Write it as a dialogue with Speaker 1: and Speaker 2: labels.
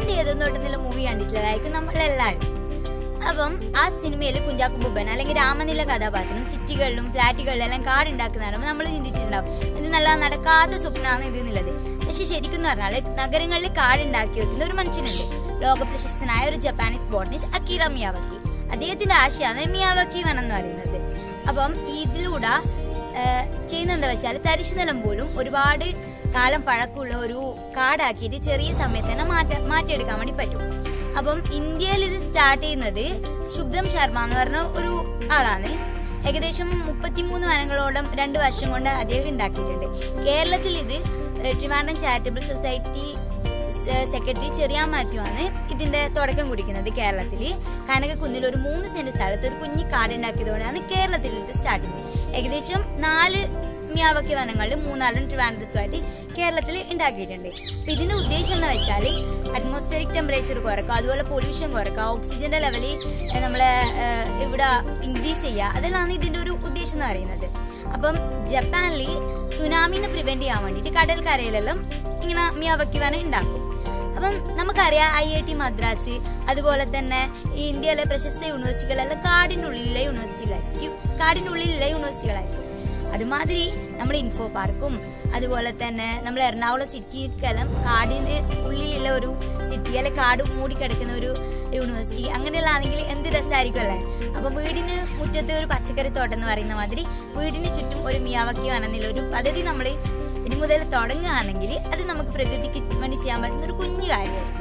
Speaker 1: ആദ്യമായിട്ട് ഏതൊന്നും തൊട്ടെന്നുള്ള മൂവി കണ്ടിട്ടില്ലായിരിക്കും നമ്മളെല്ലാവരും. അപ്പം ആ സിനിമയിൽ കുഞ്ചാക്കോ ബോബൻ അല്ലെങ്കിൽ രാമനില കഥാപാത്രം സിറ്റികളിലും ഫ്ലാറ്റുകളിലും എല്ലാം കാടുണ്ടാക്കുന്ന പറയുമ്പോൾ നമ്മൾ ചിന്തിച്ചിട്ടുണ്ടാവും ഇത് നല്ല നടക്കാത്ത സ്വപ്നമാണ് ഇത് എന്നുള്ളത്. പക്ഷെ ശരിക്കും പറഞ്ഞാൽ നഗരങ്ങളിൽ കാടുണ്ടാക്കി വെക്കുന്ന ഒരു മനുഷ്യനുണ്ട്, ലോക പ്രശസ്തനായ ഒരു ജപ്പാനീസ് ബോട്ടണിസ്റ്റ് അക്കീറ മിയാവാക്കി. അദ്ദേഹത്തിന്റെ ആശയമാണ് മിയാവാക്കി വനം എന്ന് പറയുന്നത്. അപ്പം ഇതിലൂടെ ചെയ്യുന്നത് എന്താ വെച്ചാൽ തരിശു നിലം പോലും ഒരുപാട് കാലം പഴക്കമുള്ള ഒരു കാടാക്കിയിട്ട് ചെറിയ സമയത്ത് തന്നെ മാറ്റിയെടുക്കാൻ വേണ്ടി പറ്റും. അപ്പം ഇന്ത്യയിൽ ഇത് സ്റ്റാർട്ട് ചെയ്യുന്നത് ശുഭ്രം ശർമ്മ എന്ന് പറഞ്ഞ ഒരു ആളാണ്. ഏകദേശം 33 വനങ്ങളോളം 2 വർഷം കൊണ്ട് അദ്ദേഹം ഉണ്ടാക്കിയിട്ടുണ്ട്. കേരളത്തിൽ ഇത് ട്രിവാൻഡ്രം ചാരിറ്റബിൾ സൊസൈറ്റി സെക്രട്ടറി ചെറിയ മാത്യു ആണ് ഇതിന്റെ തുടക്കം കുറിക്കുന്നത്. കേരളത്തില് കനകക്കുന്നിൽ ഒരു 3 സെന്റ് സ്ഥലത്ത് ഒരു കുഞ്ഞി കാടുണ്ടാക്കിയതോടെയാണ് കേരളത്തിൽ ഇത് സ്റ്റാർട്ട് ചെയ്യുന്നത്. ഏകദേശം 4 മിയാവാക്കി വനങ്ങളിൽ 3 ട്രിവാൻഡ്രത്തുമായിട്ട് കേരളത്തിൽ ഉണ്ടാക്കിയിട്ടുണ്ട്. അപ്പൊ ഇതിന്റെ ഉദ്ദേശം എന്ന് വെച്ചാൽ അറ്റ്മോസ്ഫിയറിക് ടെമ്പറേച്ചർ കുറക്കുക, അതുപോലെ പൊല്യൂഷൻ കുറക്കുക, ഓക്സിജന്റെ ലെവല് നമ്മളെ ഇവിടെ ഇൻക്രീസ് ചെയ്യുക, അതെല്ലാം ഇതിന്റെ ഒരു ഉദ്ദേശം എന്ന് പറയുന്നത്. അപ്പം ജപ്പാനിൽ സുനാമിനെ പ്രിവെന്റ് ചെയ്യാൻ വേണ്ടിയിട്ട് കടൽക്കരയിലെല്ലാം ഇങ്ങനെ മിയാവാക്കി വനം ഉണ്ടാക്കും. അപ്പം നമുക്കറിയാം IIT മദ്രാസ് അതുപോലെ തന്നെ ഈ ഇന്ത്യയിലെ പ്രശസ്ത യൂണിവേഴ്സിറ്റികളെല്ലാം കാടിനുള്ളിലെ യൂണിവേഴ്സിറ്റികളായിരിക്കും. അതുമാതിരി നമ്മുടെ ഇൻഫോ പാർക്കും അതുപോലെ തന്നെ നമ്മൾ എറണാകുളം സിറ്റിക്കെല്ലാം കാടിന്റെ ഉള്ളിലുള്ള ഒരു സിറ്റി അല്ലെ കാട് മൂടിക്കിടക്കുന്ന ഒരു യൂണിവേഴ്സിറ്റി അങ്ങനെയുള്ള ആണെങ്കിൽ എന്ത് രസമായിരിക്കും അല്ലേ. അപ്പൊ വീടിന് മുറ്റത്ത് ഒരു പച്ചക്കറി തോട്ടം എന്ന് പറയുന്ന മാതിരി വീടിന് ചുറ്റും ഒരു മിയാവാക്കി വനം ഒരു പദ്ധതി നമ്മൾ ഇനി മുതൽ തുടങ്ങുകയാണെങ്കിൽ അത് നമുക്ക് പ്രകൃതിക്ക് വേണ്ടി ചെയ്യാൻ പറ്റുന്ന ഒരു കുഞ്ഞു കാര്യമായിരിക്കും.